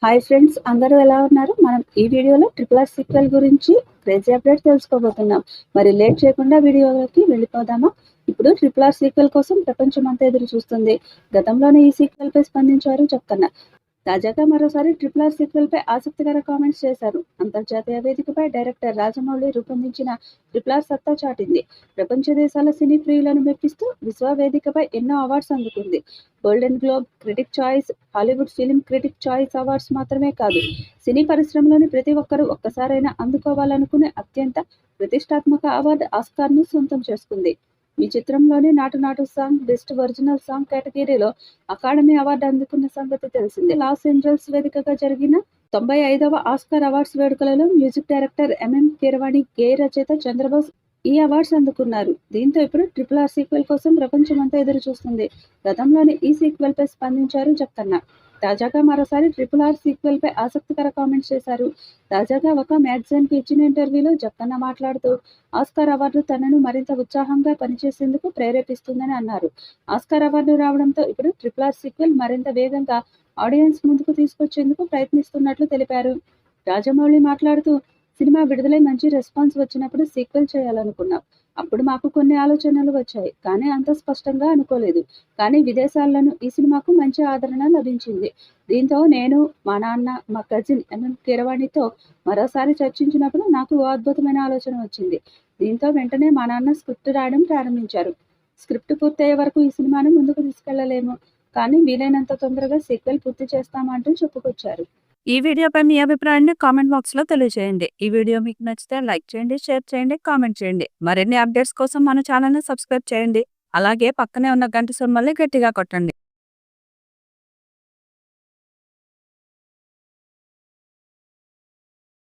Hi friends, అందరూ ఎలా ఉన్నారు? మనం ఈ వీడియోలో ట్రిపుల్ ఆర్ సీక్వెల్ గురించి క్రేజీ అప్డేట్ తెలుసుకోబోతున్నాం. మరి లేట్ చేయకుండా వీడియోలోకి వెళ్ళిపోదామా? ఇప్పుడు ట్రిపుల్ ఆర్ సీక్వెల్ కోసం ప్రపంచం అంతా ఎదురు చూస్తుంది. గతంలోనే ఈ సీక్వెల్ పై స్పందించారు చెప్తున్నా. తాజాగా మరోసారి ట్రిపుల్ ఆర్ సీక్వెల్ పై ఆసక్తికర కామెంట్స్ చేశారు. అంతర్జాతీయ వేదికపై డైరెక్టర్ రాజమౌళి రూపొందించిన ట్రిపుల్ ఆర్ సత్తా చాటింది. ప్రపంచ దేశాల సినీ ప్రియులను మెప్పిస్తూ విశ్వ వేదికపై ఎన్నో అవార్డ్స్ అందుకుంది. Golden globe, critic choice, Hollywood film critic choice awards మాత్రమే కాదు, సినీ పరిశ్రమలోని ప్రతి ఒక్కరూ ఒక్కసారైనా అందుకోవాలనుకునే అత్యంత ప్రతిష్టాత్మక అవార్డు ఆస్కార్ను సొంతం చేసుకుంది. ఈ చిత్రంలోని Naatu Naatu song best original song కేటగిరీలో అకాడమీ అవార్డు అందుకున్న సంగతి తెలిసిందే. లాస్ ఏంజల్స్ వేదికగా జరిగిన 95వ ఆస్కార్ అవార్డ్స్ వేడుకలలో మ్యూజిక్ డైరెక్టర్ ఎంఎం కీరవాణి, గేయ రచయిత చంద్రబోస్ ఈ అవార్డ్స్ అందుకున్నారు. దీంతో ఇప్పుడు ట్రిపుల్ ఆర్ సీక్వెల్ కోసం ప్రపంచమంతా ఎదురు చూస్తుంది. గతంలోనే ఈ సీక్వెల్ పై స్పందించారు జక్కన్న. తాజాగా మరోసారి ట్రిపుల్ ఆర్ సీక్వెల్ పై ఆసక్తికర కామెంట్స్ చేశారు. తాజాగా ఒక మ్యాగజైన్ కి ఇచ్చిన ఇంటర్వ్యూలో జక్కన్న మాట్లాడుతూ ఆస్కార్ అవార్డు తనను మరింత ఉత్సాహంగా పనిచేసేందుకు ప్రేరేపిస్తుందని అన్నారు. ఆస్కార్ అవార్డు రావడంతో ఇప్పుడు ట్రిపుల్ ఆర్ సీక్వెల్ మరింత వేగంగా ఆడియన్స్ ముందుకు తీసుకొచ్చేందుకు ప్రయత్నిస్తున్నట్లు తెలిపారు. రాజమౌళి మాట్లాడుతూ, సినిమా విడుదలై మంచి రెస్పాన్స్ వచ్చినప్పుడు సీక్వెల్ చేయాలనుకున్నాం. అప్పుడు మాకు కొన్ని ఆలోచనలు వచ్చాయి, కానీ అంత స్పష్టంగా అనుకోలేదు. కానీ విదేశాల్లోనూ ఈ సినిమాకు మంచి ఆదరణ లభించింది. దీంతో నేను, మా నాన్న, మా కజిన్ ఎంఎం కీరవాణితో మరోసారి చర్చించినప్పుడు నాకు ఓ అద్భుతమైన ఆలోచన వచ్చింది. దీంతో వెంటనే మా నాన్న స్క్రిప్ట్ రాయడం ప్రారంభించారు. స్క్రిప్ట్ పూర్తయ్యే వరకు ఈ సినిమాను ముందుకు తీసుకెళ్లలేము, కానీ వీలైనంత తొందరగా సీక్వెల్ పూర్తి చేస్తామంటూ చెప్పుకొచ్చారు. ఈ వీడియోపై మీ అభిప్రాయాన్ని కామెంట్ బాక్స్లో తెలియజేయండి. ఈ వీడియో మీకు నచ్చితే లైక్ చేయండి, షేర్ చేయండి, కామెంట్ చేయండి. మరిన్ని అప్డేట్స్ కోసం మన ఛానల్ని సబ్స్క్రైబ్ చేయండి. అలాగే పక్కనే ఉన్న గంట సింబల్ని గట్టిగా కొట్టండి.